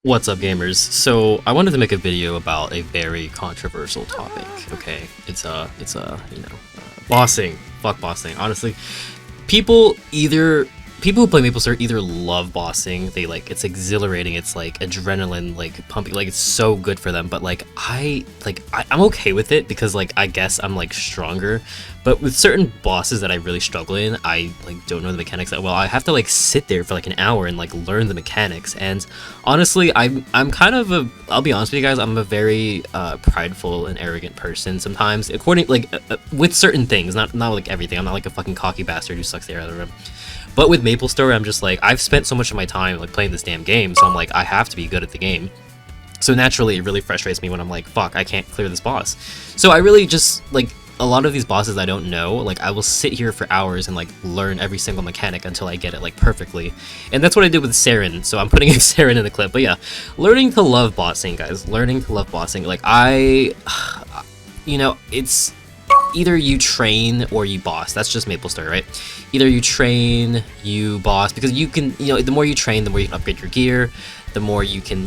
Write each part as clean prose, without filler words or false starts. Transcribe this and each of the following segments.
What's up, gamers? So I wanted to make a video about a very controversial topic. Okay, bossing. Fuck bossing. Honestly, people either people who play MapleStory either love bossing, it's exhilarating, it's like adrenaline, like pumping, like it's so good for them. But I'm okay with it because I guess I'm like stronger. But with certain bosses that I really struggle in, I don't know the mechanics that well. I have to sit there for an hour and learn the mechanics. And honestly, I'm kind of a I'll be honest with you guys, I'm a very prideful and arrogant person sometimes. According with certain things, not like everything. I'm not like a fucking cocky bastard who sucks the air out of the room. But with MapleStory, I'm just I've spent so much of my time playing this damn game, so I'm I have to be good at the game. So naturally, it really frustrates me when I'm fuck, I can't clear this boss. So I really just a lot of these bosses I don't know, I will sit here for hours and learn every single mechanic until I get it perfectly. And that's what I did with Saren, so I'm putting Saren in the clip. But yeah, learning to love bossing, guys. Learning to love bossing. It's either you train or you boss. That's just MapleStory, right? Either you train, you boss, because you can, the more you train, the more you can upgrade your gear, the more you can,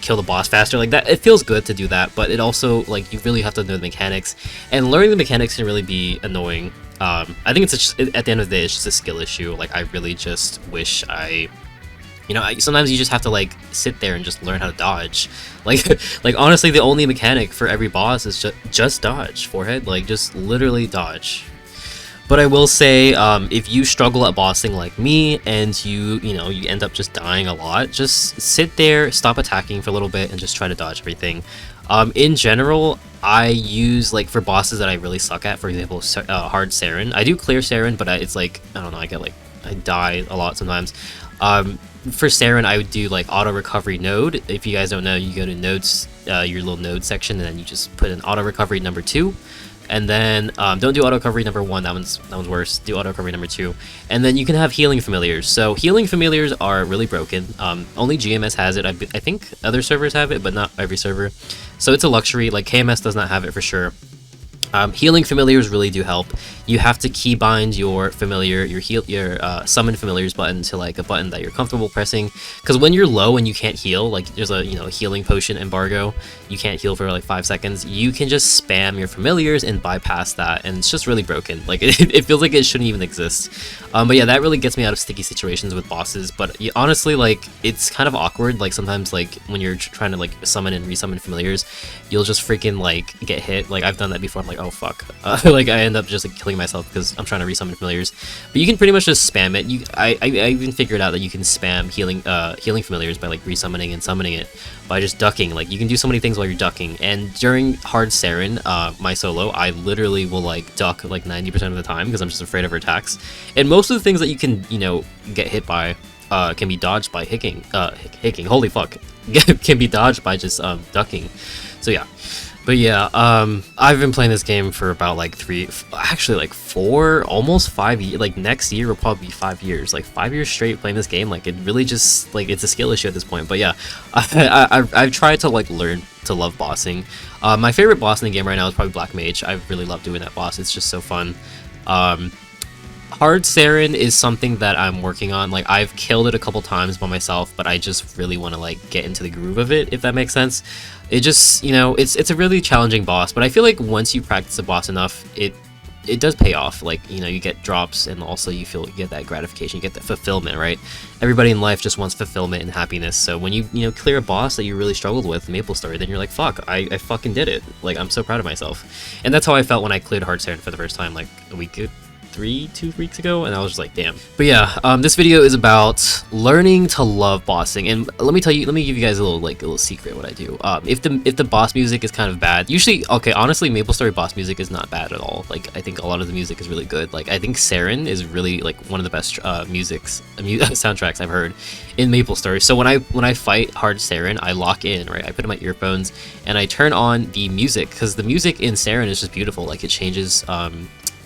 kill the boss faster. That it feels good to do that, but it also you really have to know the mechanics, and learning the mechanics can really be annoying. I think at the end of the day, it's just a skill issue. I really just wish sometimes you just have to sit there and just learn how to dodge. Honestly, the only mechanic for every boss is just dodge, forehead, just literally dodge. But I will say, if you struggle at bossing like me and you end up just dying a lot, just sit there, stop attacking for a little bit, and just try to dodge everything. In general, I use for bosses that I really suck at, for example, hard Saren. I do clear Saren, but it's I don't know, I die a lot sometimes. For Saren, I would do auto recovery node. If you guys don't know, you go to nodes, your little node section, and then you just put in auto recovery number 2. And then don't do auto recovery number 1, that one's worse. Do auto recovery number 2. And then you can have healing familiars. So healing familiars are really broken. Only GMS has it. I think other servers have it, but not every server. So it's a luxury. KMS does not have it for sure. Healing familiars really do help. You have to keybind your familiar, your summon familiars button to a button that you're comfortable pressing. Because when you're low and you can't heal, there's a healing potion embargo, you can't heal for 5 seconds. You can just spam your familiars and bypass that, and it's just really broken. It feels like it shouldn't even exist. But yeah, that really gets me out of sticky situations with bosses. But honestly, it's kind of awkward. Sometimes when you're trying to summon and resummon familiars, you'll just freaking get hit. I've done that before. I'm oh fuck, I end up just killing myself because I'm trying to resummon familiars. But you can pretty much just spam it. I even figured out that you can spam healing familiars by resummoning and summoning it by just ducking. You can do so many things while you're ducking. And during hard Saren, my solo, I literally will duck 90% of the time because I'm just afraid of her attacks. And most of the things that you can get hit by can be dodged by hicking. Holy fuck, can be dodged by just ducking. So yeah. But yeah, I've been playing this game for about 4, almost 5 years. Next year will probably be 5 years. 5 years straight playing this game. It really just it's a skill issue at this point. But yeah, I've tried to learn to love bossing. My favorite boss in the game right now is probably Black Mage. I really love doing that boss. It's just so fun. Hard Saren is something that I'm working on. I've killed it a couple times by myself, but I just really want to get into the groove of it, if that makes sense. It just, it's a really challenging boss, but I feel once you practice the boss enough, it does pay off. You get drops, and also you get that gratification, you get that fulfillment, right? Everybody in life just wants fulfillment and happiness. So when you clear a boss that you really struggled with, MapleStory, then you're fuck, I fucking did it. I'm so proud of myself. And that's how I felt when I cleared Hard Saren for the first time, a week 2 weeks ago, and I was just damn. But yeah, this video is about learning to love bossing. And let me give you guys a little secret what I do. If the boss music is kind of bad, usually, okay, honestly, MapleStory boss music is not bad at all. I think a lot of the music is really good. I think Saren is really one of the best soundtracks I've heard in MapleStory. So when I fight hard Saren, I lock in, right? I put in my earphones and I turn on the music, because the music in Saren is just beautiful. It changes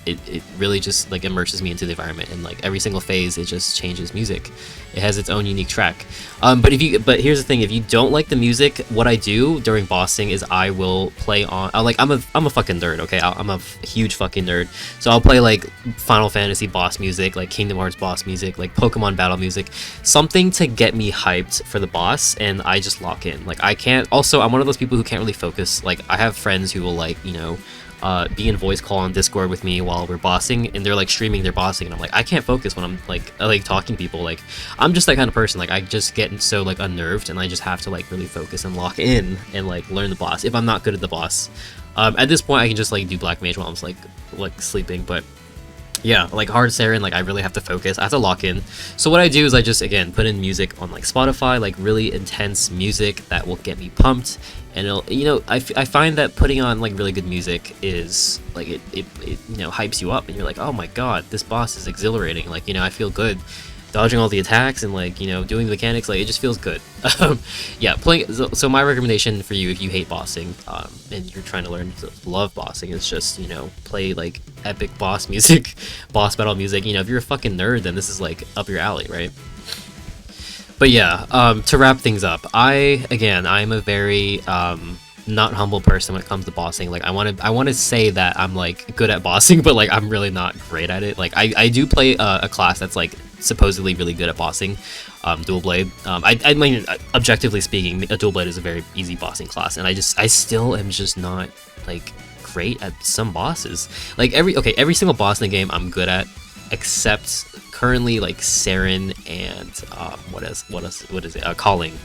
it really just like immerses me into the environment, and like every single phase it just changes music. It has its own unique track. But here's the thing, if you don't like the music, what I do during bossing is I will play on I'm a fucking nerd, okay? I'm a huge fucking nerd, so I'll play like Final Fantasy boss music, like Kingdom Hearts boss music, like Pokemon battle music, something to get me hyped for the boss, and I just lock in. Like I can't, also I'm one of those people who can't really focus. Like I have friends who will like, you know, be in voice call on Discord with me while we're bossing, and they're like streaming their bossing, and I'm like, I can't focus when I'm like talking to people. Like I'm just that kind of person. Like I just get so like unnerved, and I just have to like really focus and lock in and like learn the boss if I'm not good at the boss. At this point I can just like do Black Mage while I'm like sleeping, but yeah, like hard Saren, like I really have to focus, I have to lock in. So what I do is I just, again, put in music on like Spotify, like really intense music that will get me pumped, and it'll, you know, I find that putting on like really good music is like it you know, hypes you up, and you're like, oh my god, this boss is exhilarating, like, you know, I feel good dodging all the attacks and like, you know, doing the mechanics, like it just feels good. Yeah, playing, so my recommendation for you if you hate bossing and you're trying to learn to love bossing is just, you know, play like epic boss music, boss battle music. You know, if you're a fucking nerd, then this is like up your alley, right? But yeah, to wrap things up, I'm a very not humble person when it comes to bossing. Like I want to say that I'm like good at bossing, but like I'm really not great at it. Like I do play a class that's like supposedly really good at bossing, Dual Blade. I mean, objectively speaking, a Dual Blade is a very easy bossing class, and I still am just not like great at some bosses. Like every single boss in the game I'm good at, except currently like Saren and what is it? Calling.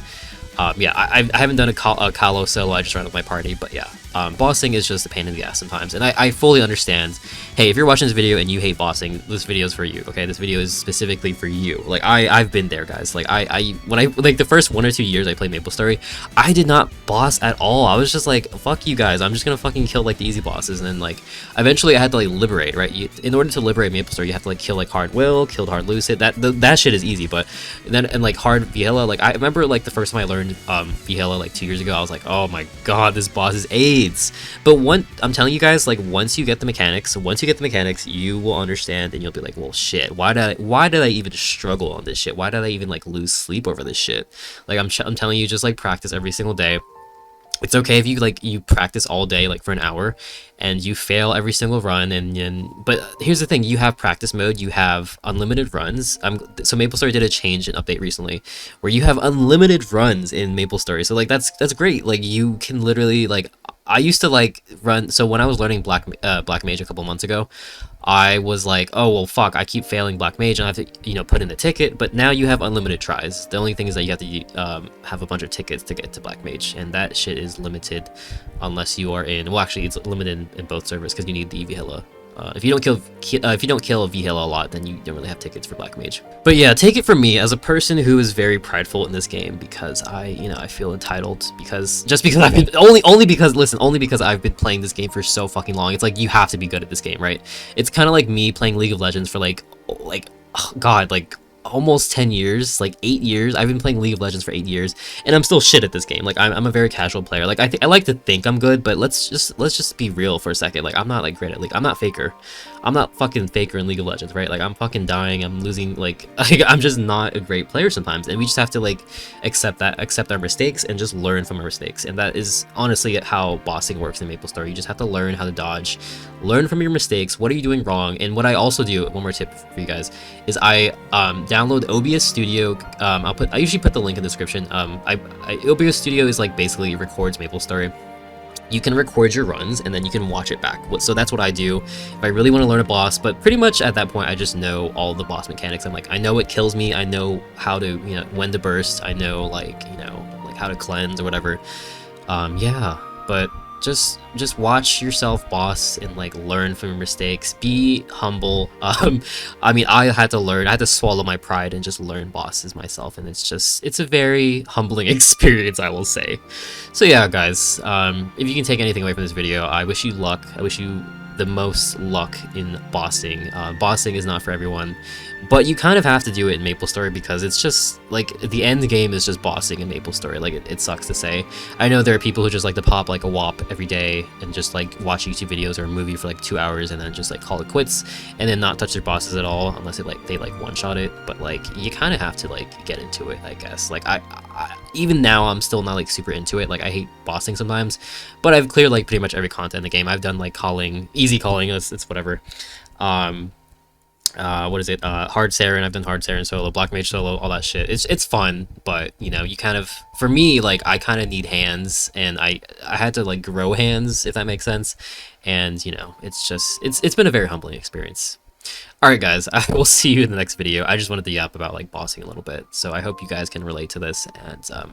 Yeah, I haven't done a Kalo solo, I just ran with my party, but yeah, bossing is just a pain in the ass sometimes, and I fully understand. Hey, if you're watching this video and you hate bossing, this video is for you, okay? This video is specifically for you. Like, I've been there, guys. Like, when I, like, the first 1 or 2 years I played MapleStory, I did not boss at all. I was just like, fuck you guys, I'm just gonna fucking kill, like, the easy bosses, and then, like, eventually I had to, like, liberate, right? In order to liberate MapleStory, you have to, like, kill, like, Hard Will, kill Hard Lucid, that shit is easy, but then, and, like, Hard Viela, like, I remember, like, the first time I learned Viela like 2 years ago, I was like, oh my god, this boss is AIDS. But I'm telling you guys, like, once you get the mechanics, you will understand, and you'll be like, well, shit, why did I even struggle on this shit? Why did I even like lose sleep over this shit? Like, I'm telling you, just like practice every single day. It's okay if you practice all day, like for an hour, and you fail every single run, but here's the thing, you have practice mode, you have unlimited runs. So MapleStory did a change and update recently where you have unlimited runs in MapleStory. So like that's great. Like you can literally, like, I used to like run, so when I was learning Black Mage a couple months ago, I was like, oh well, fuck, I keep failing Black Mage and I have to, you know, put in the ticket. But now you have unlimited tries. The only thing is that you have to have a bunch of tickets to get to Black Mage, and that shit is limited unless you are in, well, actually it's limited in both servers because you need the Vihela. If you don't kill Vihela a lot, then you don't really have tickets for Black Mage. But yeah, take it from me as a person who is very prideful in this game, because I feel entitled, because I've been only because I've been playing this game for so fucking long. It's like you have to be good at this game, right? It's kind of like me playing League of Legends for like oh god, like almost 10 years, like 8 years. I've been playing League of Legends for 8 years, and I'm still shit at this game. Like I'm a very casual player. Like I like to think I'm good, but let's just be real for a second. Like I'm not like great at League. I'm not Faker. I'm not fucking Faker in League of Legends, right? Like I'm fucking dying. I'm losing. Like I'm just not a great player sometimes, and we just have to like accept our mistakes and just learn from our mistakes. And that is honestly how bossing works in MapleStory. You just have to learn how to dodge, learn from your mistakes. What are you doing wrong? And what I also do, one more tip for you guys, is I download OBS Studio. I usually put the link in the description. OBS Studio is like basically records MapleStory. You can record your runs and then you can watch it back. So that's what I do if I really want to learn a boss. But pretty much at that point, I just know all the boss mechanics. I'm like, I know what kills me. I know how to, you know, when to burst. I know, like, you know, like how to cleanse or whatever. Yeah, but just watch yourself boss and like learn from your mistakes. Be humble. I mean, I had to swallow my pride and just learn bosses myself, and it's a very humbling experience, I will say. So yeah, guys, if you can take anything away from this video, I wish you luck. I wish you the most luck in bossing. Bossing is not for everyone, but you kind of have to do it in MapleStory because it's just like the end game is just bossing in MapleStory. Like it sucks to say. I know there are people who just like to pop like a WAP every day and just like watch YouTube videos or a movie for like 2 hours and then just like call it quits and then not touch their bosses at all unless they like one shot it. But like you kind of have to like get into it, I guess. Like I even now I'm still not like super into it. Like I hate bossing sometimes, but I've cleared like pretty much every content in the game. I've done like calling, easy calling, it's whatever. What is it? Hard Saren. I've done Hard Saren solo, Black Mage solo, all that shit. It's fun, but you know, you kind of, for me, like I kind of need hands, and I had to like grow hands, if that makes sense. And you know, it's been a very humbling experience. Alright guys, I will see you in the next video. I just wanted to yap about like bossing a little bit, so I hope you guys can relate to this, and I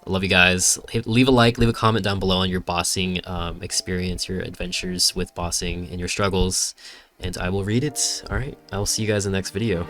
love you guys. Leave a like, leave a comment down below on your bossing experience, your adventures with bossing, and your struggles, and I will read it. Alright, I will see you guys in the next video.